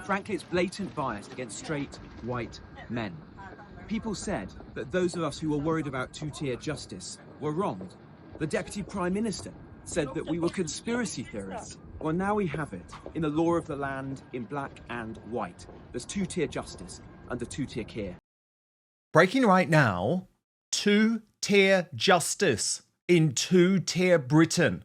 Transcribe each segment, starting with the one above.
Frankly, it's blatant bias against straight, white men. People said that those of us who were worried about two-tier justice were wronged. The Deputy Prime Minister said that we were conspiracy theorists. Well, now we have it in the law of the land in black and white. There's two-tier justice under two-tier Keir. Breaking right now, two-tier justice in two-tier Britain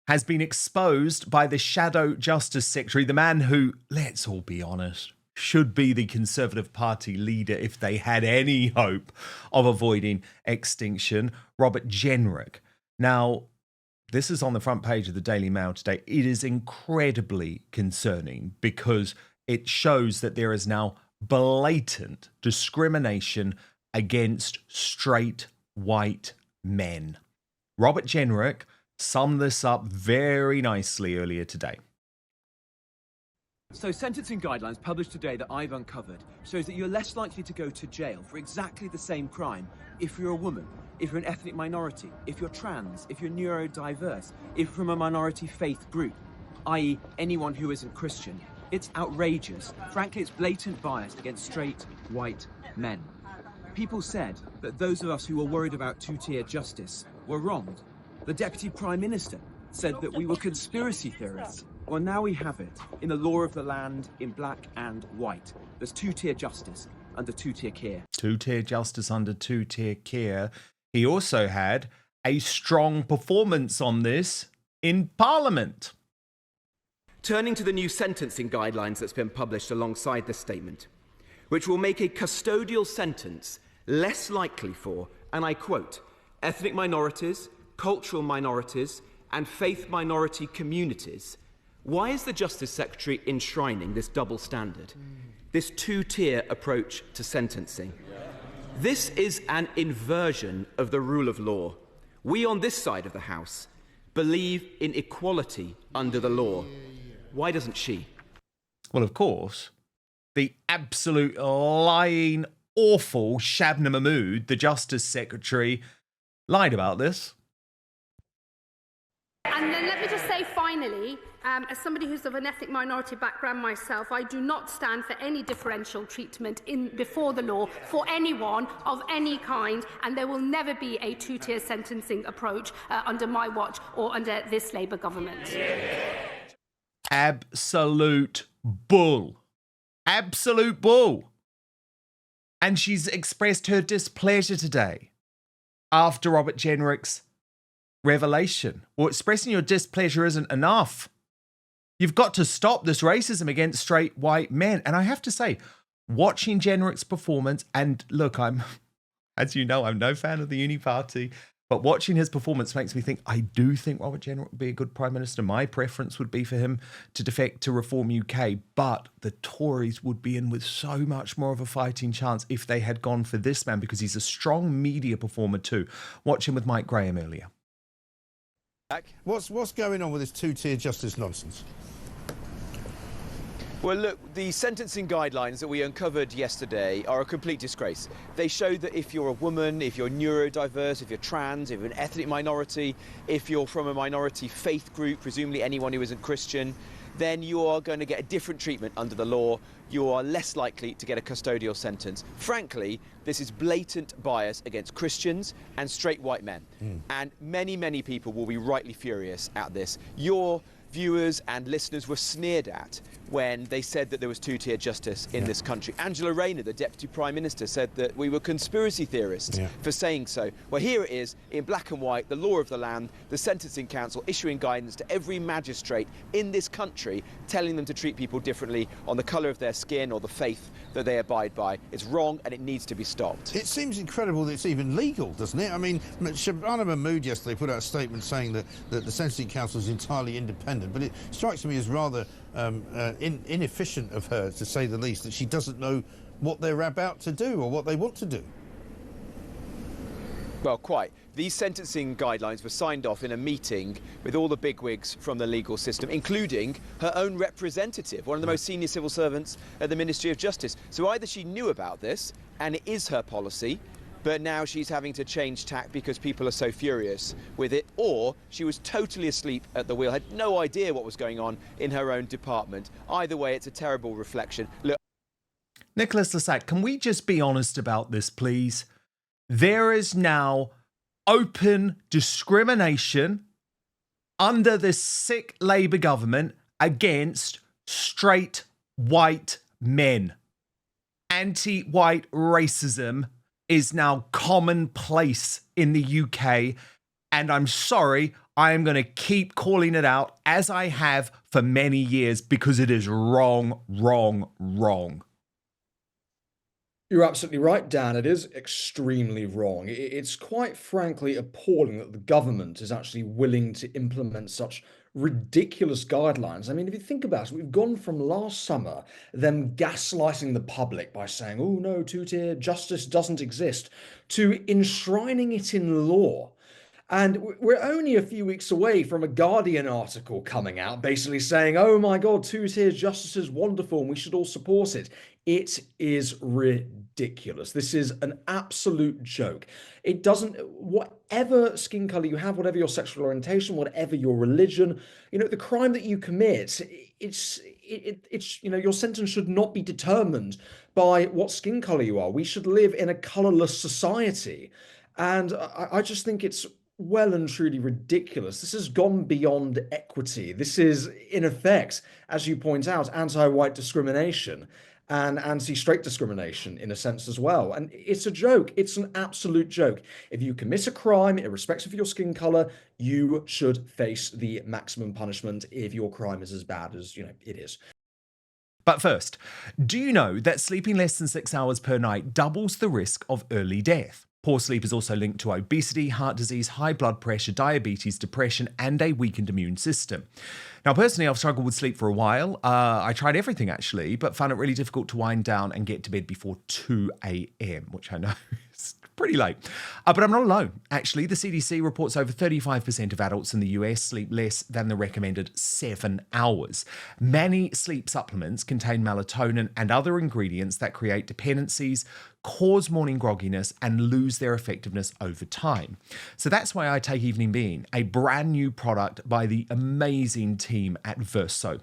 has been exposed by the Shadow Justice Secretary, the man who, let's all be honest, should be the Conservative Party leader if they had any hope of avoiding extinction, Robert Jenrick. Now, this is on the front page of the Daily Mail today. It is incredibly concerning because it shows that there is now blatant discrimination against straight white men. Robert Jenrick summed this up very nicely earlier today. So sentencing guidelines published today that I've uncovered shows that you're less likely to go to jail for exactly the same crime if you're a woman, if you're an ethnic minority, if you're trans, if you're neurodiverse, if you're from a minority faith group, i.e. anyone who isn't Christian. It's outrageous. Frankly, it's blatant bias against straight, white men. People said that those of us who were worried about two-tier justice were wronged. The Deputy Prime Minister said that we were conspiracy theorists. Well, now we have it in the law of the land in black and white. There's two-tier justice under two-tier Keir. Two-tier justice under two-tier Keir. He also had a strong performance on this in Parliament. Turning to the new sentencing guidelines that's been published alongside this statement, which will make a custodial sentence less likely for, and I quote, ethnic minorities, cultural minorities, and faith minority communities. Why is the Justice Secretary enshrining this double standard, this two-tier approach to sentencing? This is an inversion of the rule of law. We on this side of the House believe in equality under the law. Why doesn't she? Well, of course, the absolute lying, awful Shabnam Mahmood, the Justice Secretary, lied about this. And then let me just say finally, as somebody who's of an ethnic minority background myself, I do not stand for any differential treatment before the law for anyone of any kind, and there will never be a two-tier sentencing approach under my watch or under this Labour government. Absolute bull. Absolute bull. And she's expressed her displeasure today after Robert Jenrick's revelation. Well, expressing your displeasure isn't enough. You've got to stop this racism against straight white men. And I have to say, watching Jenrick's performance, and look, as you know, I'm no fan of the Uni Party, but watching his performance makes me think, I do think Robert Jenrick would be a good Prime Minister. My preference would be for him to defect to Reform UK, but the Tories would be in with so much more of a fighting chance if they had gone for this man, because he's a strong media performer too. Watching with Mike Graham earlier. What's going on with this two-tier justice nonsense? Well, look, the sentencing guidelines that we uncovered yesterday are a complete disgrace. They show that if you're a woman, if you're neurodiverse, if you're trans, if you're an ethnic minority, if you're from a minority faith group, presumably anyone who isn't Christian, then you are going to get a different treatment under the law. You are less likely to get a custodial sentence. Frankly, this is blatant bias against Christians and straight white men. And many, many people will be rightly furious at this. Your viewers and listeners were sneered at when they said that there was two-tier justice in this country. Angela Rayner, the Deputy Prime Minister, said that we were conspiracy theorists for saying so. Well, here it is, in black and white, the law of the land, the Sentencing Council issuing guidance to every magistrate in this country, telling them to treat people differently on the colour of their skin or the faith that they abide by. It's wrong and it needs to be stopped. It seems incredible that it's even legal, doesn't it? I mean, Shabnam Mahmood yesterday put out a statement saying that the Sentencing Council is entirely independent, but it strikes me as rather inefficient of her, to say the least, that she doesn't know what they're about to do or what they want to do. Well, quite. These sentencing guidelines were signed off in a meeting with all the bigwigs from the legal system, including her own representative, one of the most senior civil servants at the Ministry of Justice. So either she knew about this, and it is her policy, but now she's having to change tack because people are so furious with it, or she was totally asleep at the wheel, had no idea what was going on in her own department. Either way, it's a terrible reflection. Look, Nicholas Lasac, can we just be honest about this, please? There is now open discrimination under this sick Labour government against straight white men. Anti-white racism is now commonplace in the UK, and I'm sorry, I am going to keep calling it out as I have for many years because it is wrong, wrong, wrong. You're absolutely right, Dan. It is extremely wrong. It's quite frankly appalling that the government is actually willing to implement such ridiculous guidelines. I mean, if you think about it, we've gone from last summer, them gaslighting the public by saying, oh no, two-tier justice doesn't exist, to enshrining it in law. And we're only a few weeks away from a Guardian article coming out basically saying, oh my God, two-tier justice is wonderful and we should all support it. It is ridiculous. This is an absolute joke. It doesn't, whatever skin color you have, whatever your sexual orientation, whatever your religion, you know, the crime that you commit, it's you know, your sentence should not be determined by what skin color you are. We should live in a colorless society. And I just think it's well and truly ridiculous. This has gone beyond equity. This is, in effect, as you point out, anti-white discrimination and anti-straight discrimination in a sense as well. And it's a joke. It's an absolute joke. If you commit a crime, irrespective of your skin color, you should face the maximum punishment if your crime is as bad as, you know, it is. But first, do you know that sleeping less than 6 hours per night doubles the risk of early death? Poor sleep is also linked to obesity, heart disease, high blood pressure, diabetes, depression, and a weakened immune system. Now, personally, I've struggled with sleep for a while. I tried everything, actually, but found it really difficult to wind down and get to bed before 2 a.m., which I know is pretty late. But I'm not alone. Actually, the CDC reports over 35% of adults in the US sleep less than the recommended 7 hours. Many sleep supplements contain melatonin and other ingredients that create dependencies, cause morning grogginess, and lose their effectiveness over time. So that's why I take Evening Being, a brand new product by the amazing team at Verso.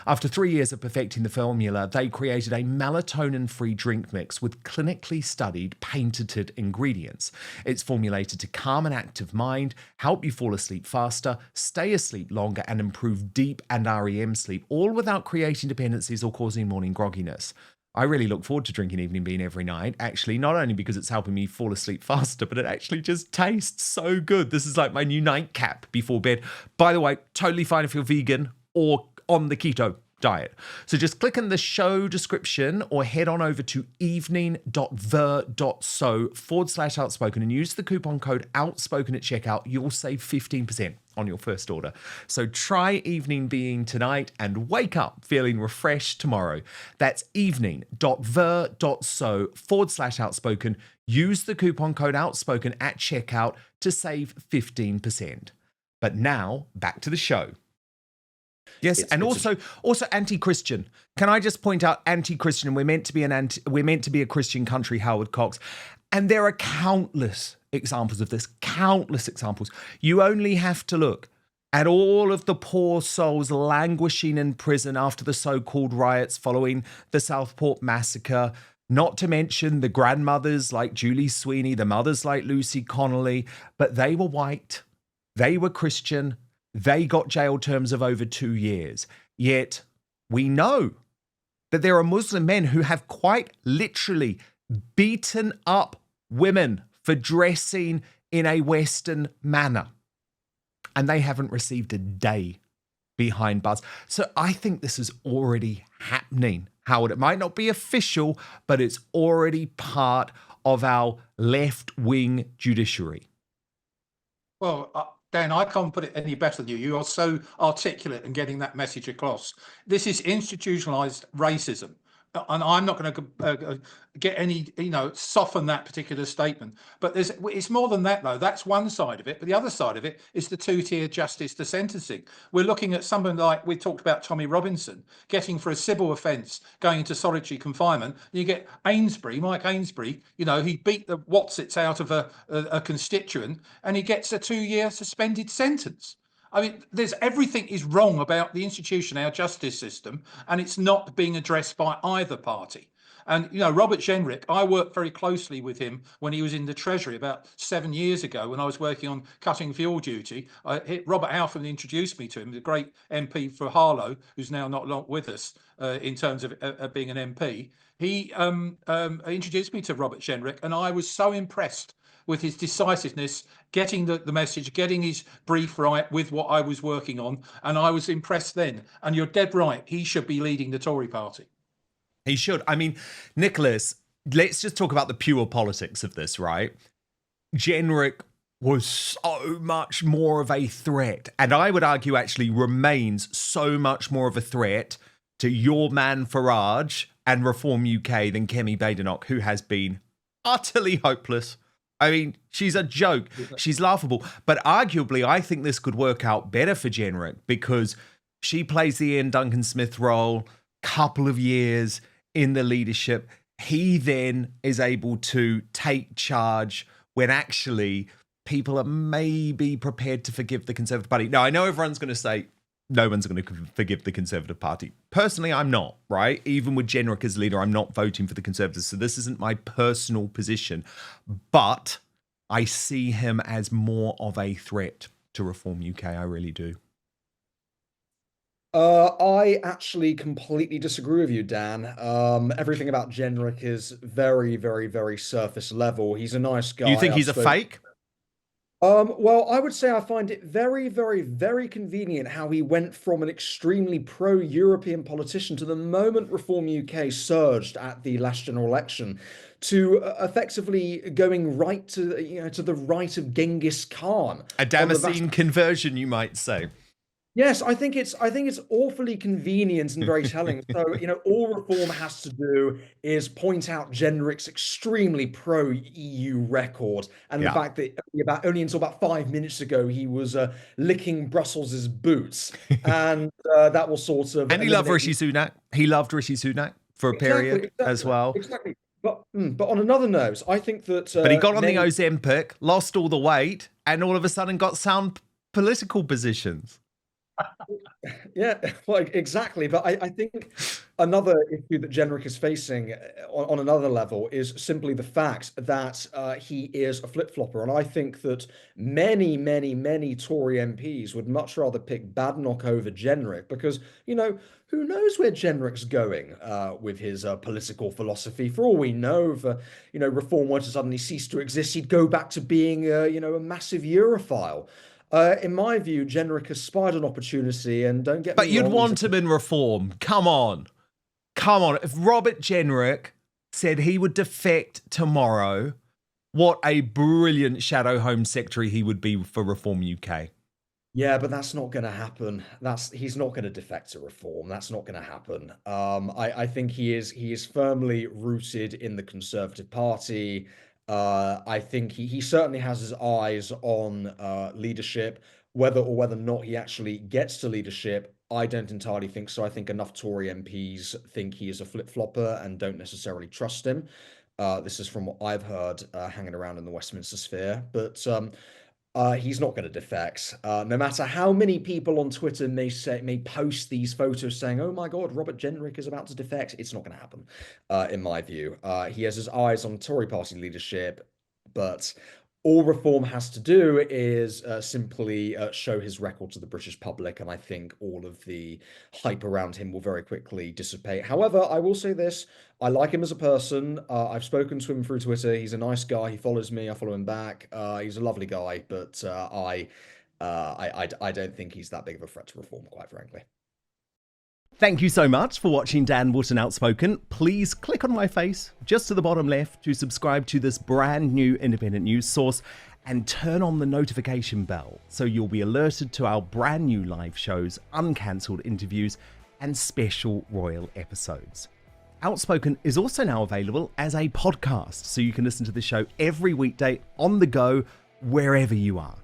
After 3 years of perfecting the formula, they created a melatonin-free drink mix with clinically studied, patented ingredients. It's formulated to calm an active mind, help you fall asleep faster, stay asleep longer, and improve deep and REM sleep, all without creating dependencies or causing morning grogginess. I really look forward to drinking Evening Bean every night, actually, not only because it's helping me fall asleep faster, but it actually just tastes so good. This is like my new nightcap before bed. By the way, totally fine if you're vegan or on the keto diet. So just click in the show description or head on over to evening.ver.so/outspoken and use the coupon code outspoken at checkout. You'll save 15% on your first order. So try Evening Being tonight and wake up feeling refreshed tomorrow. That's evening.ver.so/outspoken. Use the coupon code outspoken at checkout to save 15%. But now back to the show. Yes, and also anti-Christian. Can I just point out anti-Christian? We're meant to be a Christian country, Howard Cox, and there are countless examples of this. Countless examples. You only have to look at all of the poor souls languishing in prison after the so-called riots following the Southport massacre. Not to mention the grandmothers like Julie Sweeney, the mothers like Lucy Connolly, but they were white, they were Christian. They got jail terms of over 2 years. Yet we know that there are Muslim men who have quite literally beaten up women for dressing in a Western manner. And they haven't received a day behind bars. So I think this is already happening, Howard. It might not be official, but it's already part of our left-wing judiciary. Well, Dan, I can't put it any better than you. You are so articulate in getting that message across. This is institutionalized racism. and I'm not going to get any, soften that particular statement. But it's more than that, though. That's one side of it. But the other side of it is the two-tier justice to sentencing. We're looking at someone like, we talked about Tommy Robinson, getting for a civil offence, going into solitary confinement. You get Mike Ainsbury, he beat the Watsits out of a constituent, and he gets a 2-year suspended sentence. I mean, everything is wrong about the institution, our justice system, and it's not being addressed by either party. And, Robert Jenrick, I worked very closely with him when he was in the Treasury about 7 years ago when I was working on cutting fuel duty. Robert Halford introduced me to him, the great MP for Harlow, who's now not long with us in terms of being an MP. He introduced me to Robert Jenrick, and I was so impressed with his decisiveness, getting the message, getting his brief right with what I was working on. And I was impressed then. And you're dead right. He should be leading the Tory party. He should. I mean, Nicholas, let's just talk about the pure politics of this, right? Jenrick was so much more of a threat. And I would argue actually remains so much more of a threat to your man Farage and Reform UK than Kemi Badenoch, who has been utterly hopeless. I mean, she's a joke. She's laughable. But arguably, I think this could work out better for Jenrick because she plays the Ian Duncan Smith role, couple of years in the leadership. He then is able to take charge when actually people are maybe prepared to forgive the Conservative Party. Now, I know everyone's going to say, no one's going to forgive the Conservative Party. Personally, I'm not, right? Even with Jenrick as leader, I'm not voting for the Conservatives. So this isn't my personal position. But I see him as more of a threat to Reform UK. I really do. I actually completely disagree with you, Dan. Everything about Jenrick is very, very, very surface level. He's a nice guy. You think he's a fake? Well, I would say I find it very, very, very convenient how he went from an extremely pro-European politician to the moment Reform UK surged at the last general election to effectively going right to, to the right of Genghis Khan. A Damascene conversion, you might say. Yes, I think it's awfully convenient and very telling. So, all Reform has to do is point out Jenrick's extremely pro-EU record and the fact that only until about 5 minutes ago he was licking Brussels' boots, and that will sort of. And he loved Rishi Sunak. He loved Rishi Sunak for a period as well. Exactly. But on another note, I think that. But he got on the Ozempic, lost all the weight, and all of a sudden got sound political positions. Yeah, well, exactly. But I think another issue that Jenrick is facing on another level is simply the fact that he is a flip-flopper. And I think that many, many, many Tory MPs would much rather pick Badenoch over Jenrick because, who knows where Jenrick's going with his political philosophy. For all we know, if Reform were to suddenly cease to exist, he'd go back to being, a massive Europhile. In my view, Jenrick has spied an opportunity, and don't get me wrong. But you'd want him in Reform. Come on. If Robert Jenrick said he would defect tomorrow, what a brilliant shadow Home Secretary he would be for Reform UK. Yeah, but that's not going to happen. He's not going to defect to Reform. That's not going to happen. I think he is firmly rooted in the Conservative Party. I think he certainly has his eyes on leadership. Whether or not he actually gets to leadership, I don't entirely think so. I think enough Tory MPs think he is a flip-flopper and don't necessarily trust him. This is from what I've heard hanging around in the Westminster sphere. But he's not going to defect. No matter how many people on Twitter may post these photos saying, "Oh my God, Robert Jenrick is about to defect," it's not going to happen. In my view, he has his eyes on Tory party leadership, but all Reform has to do is simply show his record to the British public, and I think all of the hype around him will very quickly dissipate. However, I will say this. I like him as a person. I've spoken to him through Twitter. He's a nice guy. He follows me. I follow him back. He's a lovely guy, but I don't think he's that big of a threat to Reform, quite frankly. Thank you so much for watching Dan Wootton Outspoken. Please click on my face just to the bottom left to subscribe to this brand new independent news source and turn on the notification bell so you'll be alerted to our brand new live shows, uncancelled interviews and special royal episodes. Outspoken is also now available as a podcast, so you can listen to the show every weekday on the go, wherever you are.